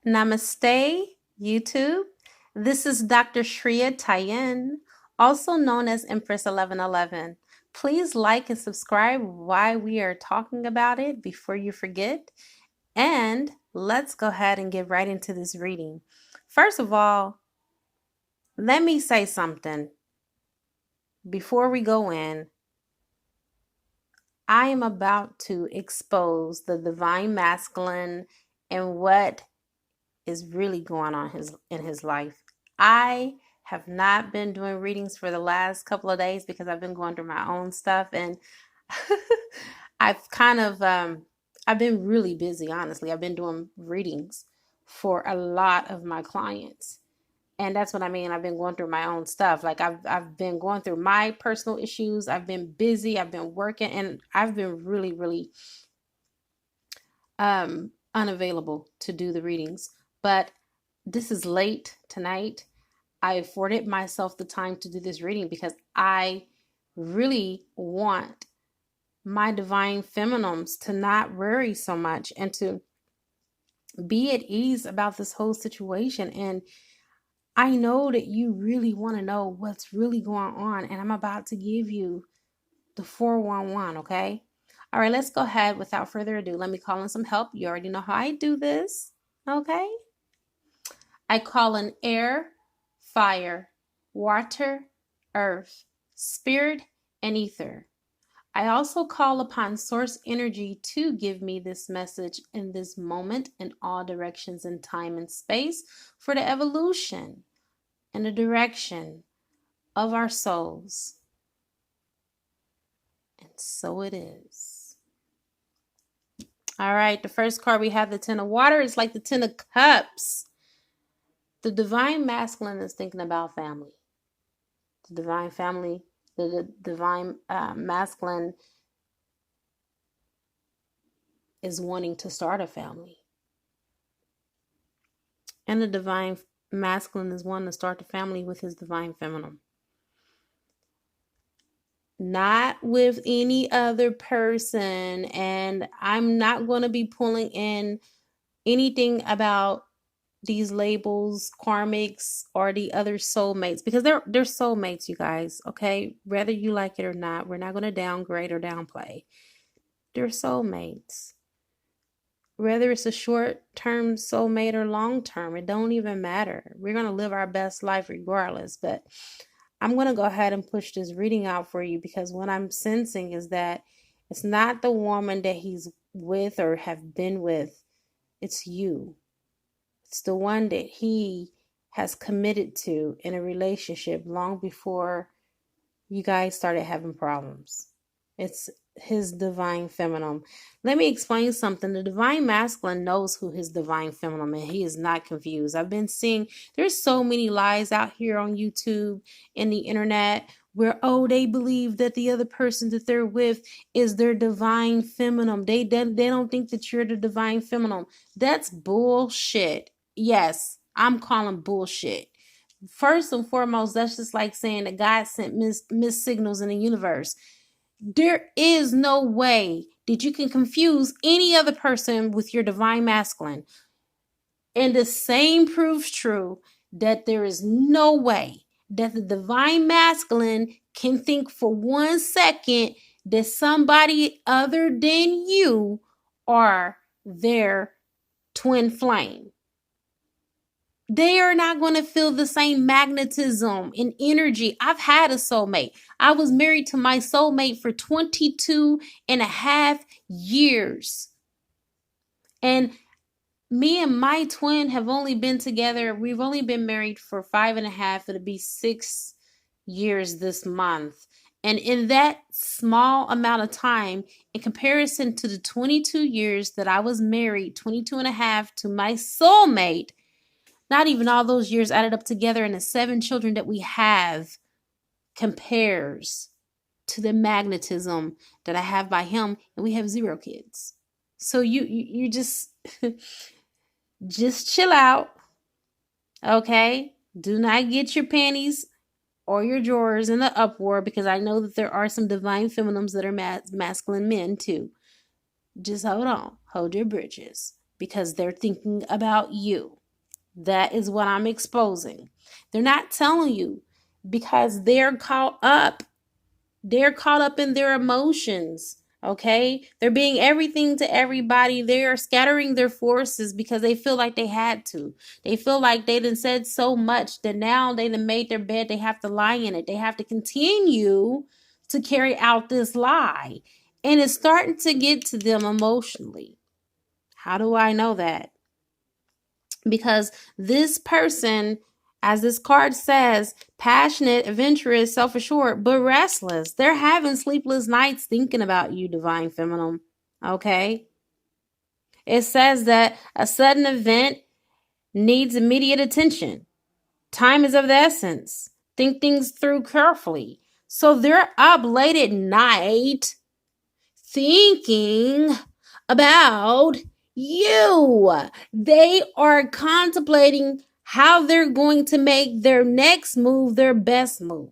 Namaste, YouTube. This is Dr. Tajen, also known as Empress 1111. Please like and subscribe while we are talking about it before you forget. And let's go ahead and get right into this reading. First of all, let me say something before we go in. I am about to expose the divine masculine and what is really going on in his life. I have not been doing readings for the last couple of days because I've been going through my own stuff, and I've kind of I've been really busy, honestly. I've been doing readings for a lot of my clients. And that's what I mean. I've been going through my own stuff. Like I've been going through my personal issues. I've been busy. I've been working, and I've been really unavailable to do the readings. But this is late tonight. I afforded myself the time to do this reading because I really want my divine feminines to not worry so much and to be at ease about this whole situation. And I know that you really want to know what's really going on, and I'm about to give you the 411, okay? All right, let's go ahead without further ado. Let me call in some help. You already know how I do this, okay? I call in air, fire, water, earth, spirit, and ether. I also call upon source energy to give me this message in this moment in all directions in time and space for the evolution and the direction of our souls. And so it is. All right, the first card we have the Ten of Water. It's like the Ten of Cups. The divine masculine is thinking about family. The divine family, the divine masculine is wanting to start a family. And the divine masculine is wanting to start a family with his divine feminine. Not with any other person. And I'm not going to be pulling in anything about these labels, karmics, or the other soulmates, because they're soulmates, you guys, okay? Whether you like it or not, we're not going to downgrade or downplay. They're soulmates. Whether it's a short-term soulmate or long-term, it don't even matter. We're going to live our best life regardless. But I'm going to go ahead and push this reading out for you, because what I'm sensing is that it's not the woman that he's with or have been with. It's you. It's the one that he has committed to in a relationship long before you guys started having problems. It's his divine feminine. Let me explain something. The divine masculine knows who his divine feminine is. He is not confused. I've been seeing there's so many lies out here on YouTube and the internet where, they believe that the other person that they're with is their divine feminine. They don't think that you're the divine feminine. That's bullshit. Yes, I'm calling bullshit. First and foremost, that's just like saying that God sent missed signals in the universe. There is no way that you can confuse any other person with your divine masculine. And the same proves true that there is no way that the divine masculine can think for 1 second that somebody other than you are their twin flame. They are not going to feel the same magnetism and energy. I've had a soulmate. I was married to my soulmate for 22 and a half years. And me and my twin have only been together. We've only been married for 5.5. It'll be 6 years this month. And in that small amount of time, in comparison to the 22 years that I was married, 22 and a half to my soulmate, not even all those years added up together, and the 7 children that we have compares to the magnetism that I have by him, and we have 0 kids. So you just just chill out, okay? Do not get your panties or your drawers in the uproar, because I know that there are some divine feminines that are masculine men too. Just hold on, hold your britches. because they're thinking about you. That is what I'm exposing. They're not telling you because they're caught up. They're caught up in their emotions. Okay? They're being everything to everybody. They are scattering their forces because they feel like they had to. They feel like they done said so much that now they done made their bed. They have to lie in it. They have to continue to carry out this lie. And it's starting to get to them emotionally. How do I know that? Because this person, as this card says, passionate, adventurous, self-assured, but restless. They're having sleepless nights thinking about you, divine feminine. Okay? It says that a sudden event needs immediate attention. Time is of the essence. Think things through carefully. So they're up late at night thinking about you. They are contemplating how they're going to make their next move their best move.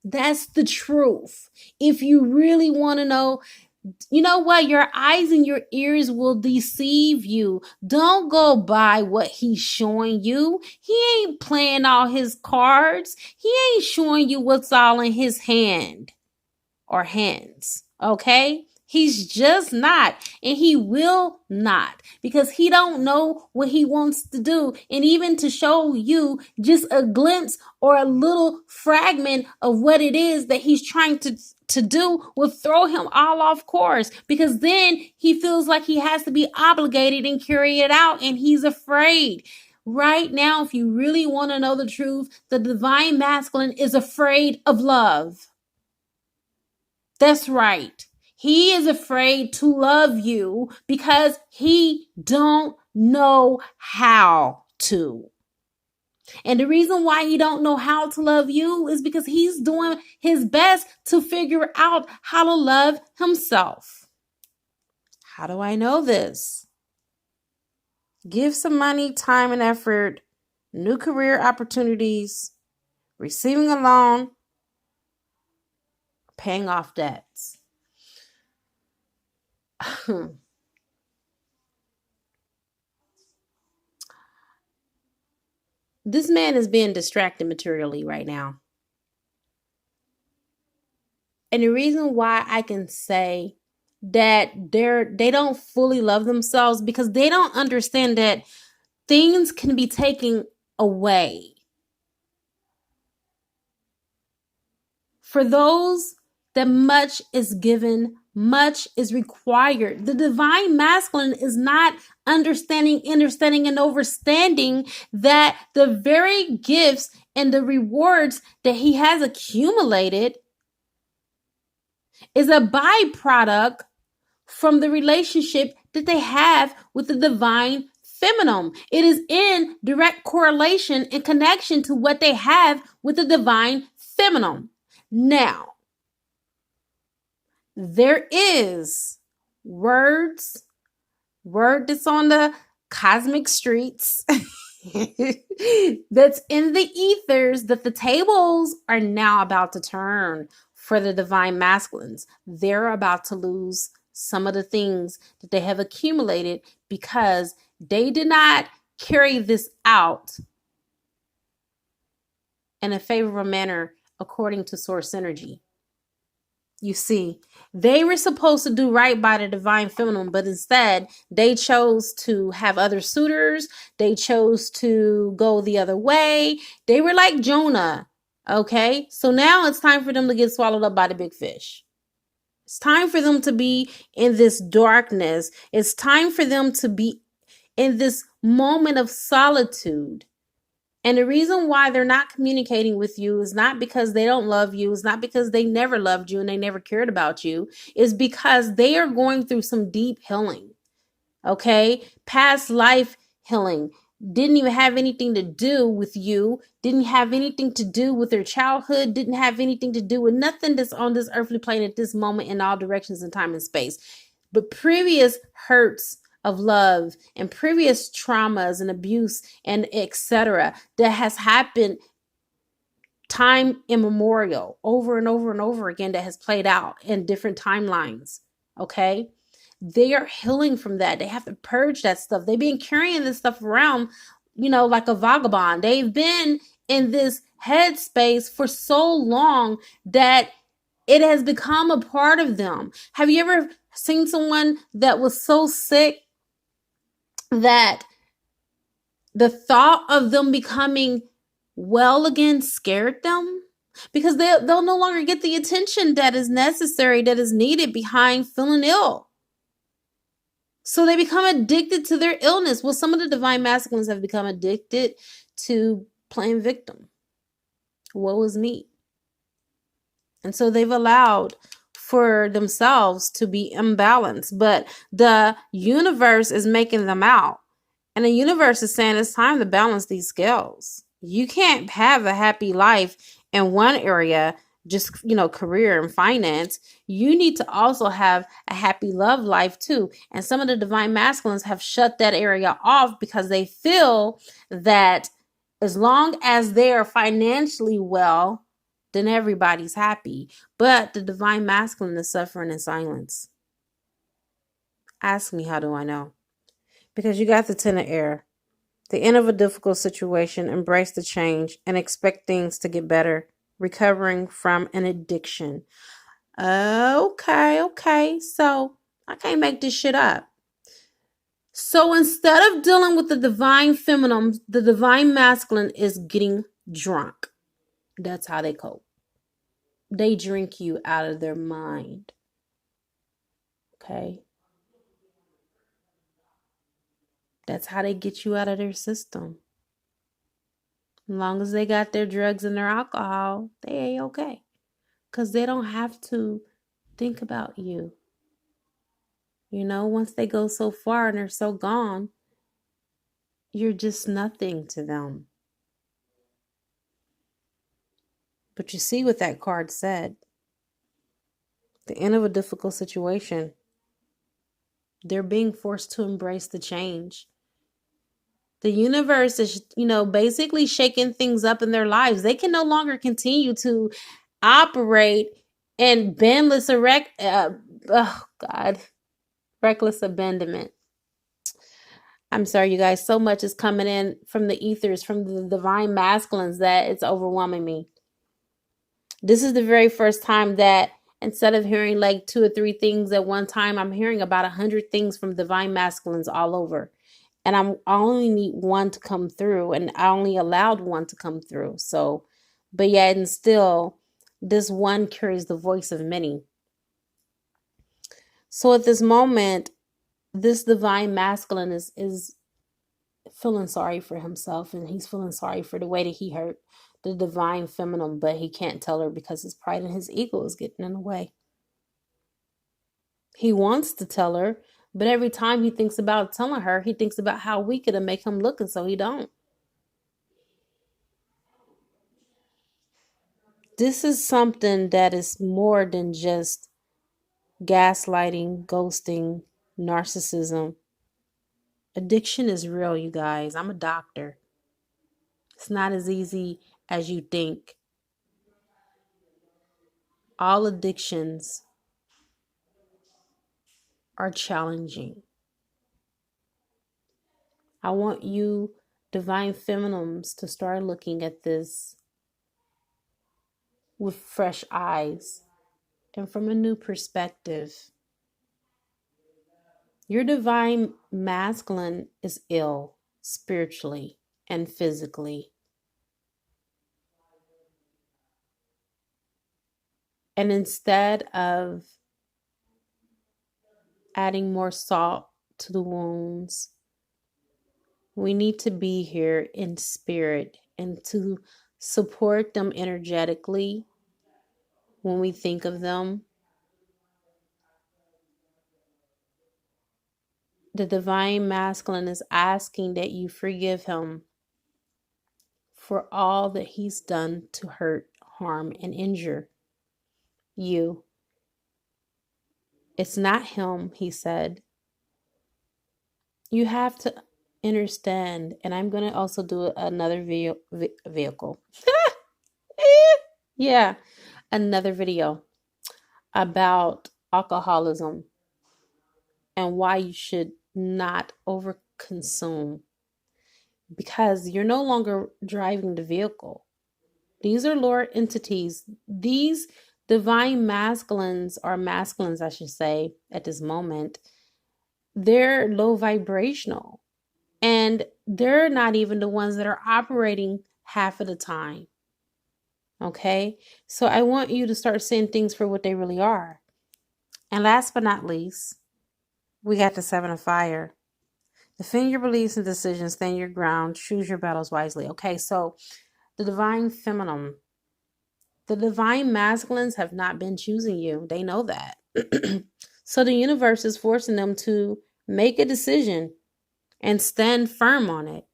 That's the truth. If you really want to know, you know what? Your eyes and your ears will deceive you. Don't go by what he's showing you. He ain't playing all his cards. He ain't showing you what's all in his hand or hands. Okay? He's just not, and he will not, because he don't know what he wants to do. And even to show you just a glimpse or a little fragment of what it is that he's trying to do will throw him all off course, because then he feels like he has to be obligated and carry it out, and he's afraid. Right now, if you really want to know the truth, the divine masculine is afraid of love. That's right. He is afraid to love you because he don't know how to. And the reason why he don't know how to love you is because he's doing his best to figure out how to love himself. How do I know this? Give some money, time, and effort, new career opportunities, receiving a loan, paying off debts. This man is being distracted materially right now. And the reason why I can say that they don't fully love themselves, because they don't understand that things can be taken away. For those that much is given, much is required. The divine masculine is not understanding, and overstanding that the very gifts and the rewards that he has accumulated is a byproduct from the relationship that they have with the divine feminine. It is in direct correlation and connection to what they have with the divine feminine. Now, there is word that's on the cosmic streets that's in the ethers, that the tables are now about to turn for the divine masculines. They're about to lose some of the things that they have accumulated because they did not carry this out in a favorable manner according to source energy. You see, they were supposed to do right by the divine feminine, but instead they chose to have other suitors. They chose to go the other way. They were like Jonah. Okay, so now it's time for them to get swallowed up by the big fish. It's time for them to be in this darkness. It's time for them to be in this moment of solitude. And the reason why they're not communicating with you is not because they don't love you. It's not because they never loved you and they never cared about you. It's because they are going through some deep healing. Okay? Past life healing. Didn't even have anything to do with you. Didn't have anything to do with their childhood. Didn't have anything to do with nothing that's on this earthly plane at this moment in all directions in time and space. But previous hurts of love and previous traumas and abuse and etc. that has happened time immemorial, over and over and over again, that has played out in different timelines. Okay? they are healing from that. They have to purge that stuff. They've been carrying this stuff around, like a vagabond. They've been in this headspace for so long that it has become a part of them. Have you ever seen someone that was so sick that the thought of them becoming well again scared them? Because they'll no longer get the attention that is necessary, that is needed behind feeling ill. So they become addicted to their illness. Well, some of the divine masculines have become addicted to playing victim. Woe is me. And so they've allowed for themselves to be imbalanced. But the universe is making them out. And the universe is saying it's time to balance these scales. You can't have a happy life in one area, just, career and finance. You need to also have a happy love life too. And some of the divine masculines have shut that area off because they feel that as long as they are financially well, then everybody's happy. But the divine masculine is suffering in silence. Ask me, how do I know? Because you got the 10 of air. The end of a difficult situation, embrace the change, and expect things to get better. Recovering from an addiction. Okay. So I can't make this shit up. So instead of dealing with the divine feminine, the divine masculine is getting drunk. That's how they cope. They drink you out of their mind. Okay? That's how they get you out of their system. As long as they got their drugs and their alcohol, they ain't okay. Because they don't have to think about you. Once they go so far and they're so gone, you're just nothing to them. But you see what that card said. The end of a difficult situation. They're being forced to embrace the change. The universe is, basically shaking things up in their lives. They can no longer continue to operate in reckless abandonment. I'm sorry, you guys. So much is coming in from the ethers, from the divine masculines, that it's overwhelming me. This is the very first time that instead of hearing like 2 or 3 things at one time, I'm hearing about 100 things from divine masculines all over. And I only need one to come through, and I only allowed one to come through. So, but yet and still, this one carries the voice of many. So at this moment, this divine masculine is feeling sorry for himself, and he's feeling sorry for the way that he hurt the divine feminine, but he can't tell her because his pride and his ego is getting in the way. He wants to tell her, but every time he thinks about telling her, he thinks about how weak it'll make him look, and so he don't. This is something that is more than just gaslighting, ghosting, narcissism. Addiction is real, you guys. I'm a doctor. It's not as easy as you think. All addictions are challenging. I want you, divine feminines, to start looking at this with fresh eyes and from a new perspective. Your divine masculine is ill spiritually and physically. And instead of adding more salt to the wounds, we need to be here in spirit and to support them energetically when we think of them. The divine masculine is asking that you forgive him for all that he's done to hurt, harm, and injure you. It's not him, he said. You have to understand, and I'm going to also do another vehicle. Yeah, another video about alcoholism. and why you should not overconsume, because you're no longer driving the vehicle. These are lower entities. These divine masculines, or masculines, I should say, at this moment, they're low vibrational, and they're not even the ones that are operating half of the time. Okay? So I want you to start seeing things for what they really are. And last but not least, we got the Seven of Fire. Defend your beliefs and decisions, stand your ground, choose your battles wisely. Okay, so the divine feminine, the divine masculines have not been choosing you. They know that. So the universe is forcing them to make a decision and stand firm on it.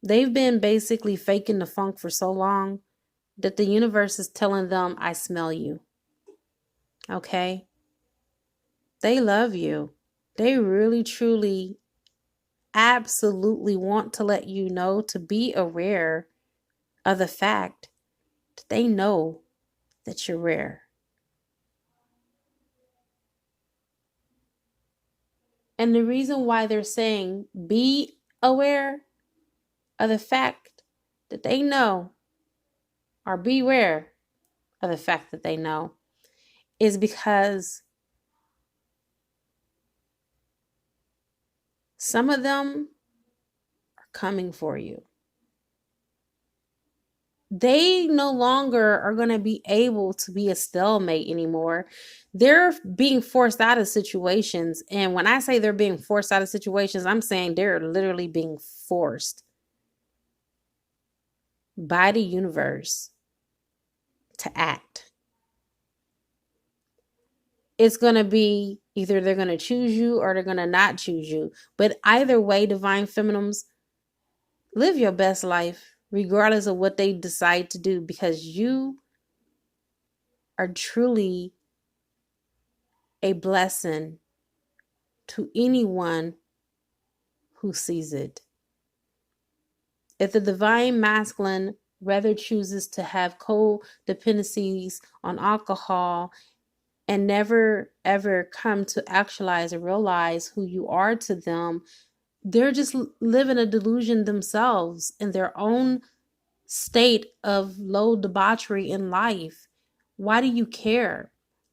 They've been basically faking the funk for so long that the universe is telling them, I smell you. Okay? They love you. They really, truly, absolutely want to let you know, to be aware of the fact that they know that you're rare. And the reason why they're saying be aware of the fact that they know, or beware of the fact that they know, is because some of them are coming for you. They no longer are going to be able to be a stalemate anymore. They're being forced out of situations. And when I say they're being forced out of situations, I'm saying they're literally being forced by the universe to act. It's going to be either they're going to choose you or they're going to not choose you. But either way, divine feminines, live your best life regardless of what they decide to do, because you are truly a blessing to anyone who sees it. If the divine masculine rather chooses to have codependencies on alcohol and never ever come to actualize or realize who you are to them, they're just living a delusion themselves in their own state of low debauchery in life. Why do you care?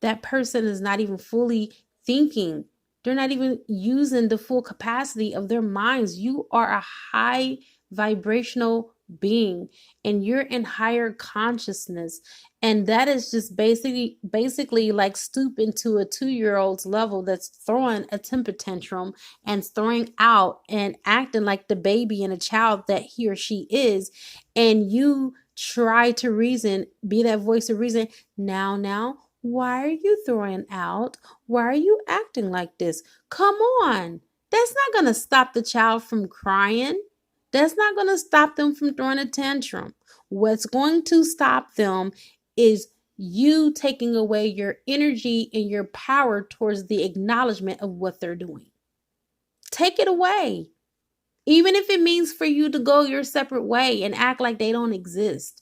That person is not even fully thinking. They're not even using the full capacity of their minds. You are a high vibrational being, and you're in higher consciousness, and that is just basically like stooping to a 2-year-old's level that's throwing a temper tantrum and throwing out and acting like the baby and a child that he or she is. And you try to reason, be that voice of reason. Now, why are you throwing out? Why are you acting like this? Come on. That's not going to stop the child from crying. That's not going to stop them from throwing a tantrum. What's going to stop them is you taking away your energy and your power towards the acknowledgement of what they're doing. Take it away. Even if it means for you to go your separate way and act like they don't exist.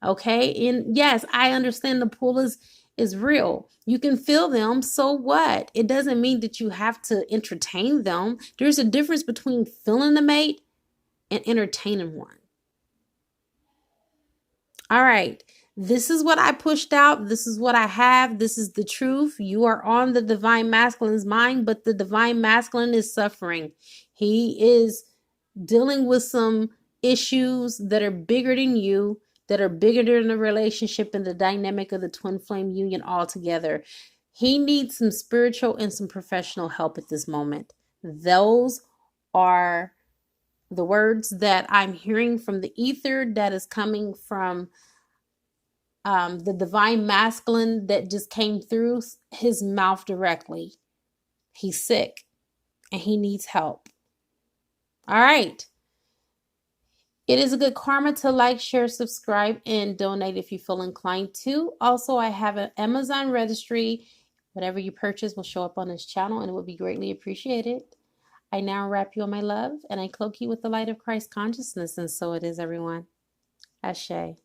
Okay? And yes, I understand the pull is real. You can feel them, so what? It doesn't mean that you have to entertain them. There's a difference between feeling the mate and entertaining one. All right. This is what I pushed out. This is what I have. This is the truth. You are on the divine masculine's mind, but the divine masculine is suffering. He is dealing with some issues that are bigger than you, that are bigger than the relationship and the dynamic of the twin flame union altogether. He needs some spiritual and some professional help at this moment. Those are the words that I'm hearing from the ether, that is coming from the divine masculine that just came through his mouth directly. He's sick and he needs help. All right. It is a good karma to like, share, subscribe, and donate if you feel inclined to. Also, I have an Amazon registry. Whatever you purchase will show up on this channel, and it would be greatly appreciated. I now wrap you in my love, and I cloak you with the light of Christ consciousness, and so it is, everyone. Ashe.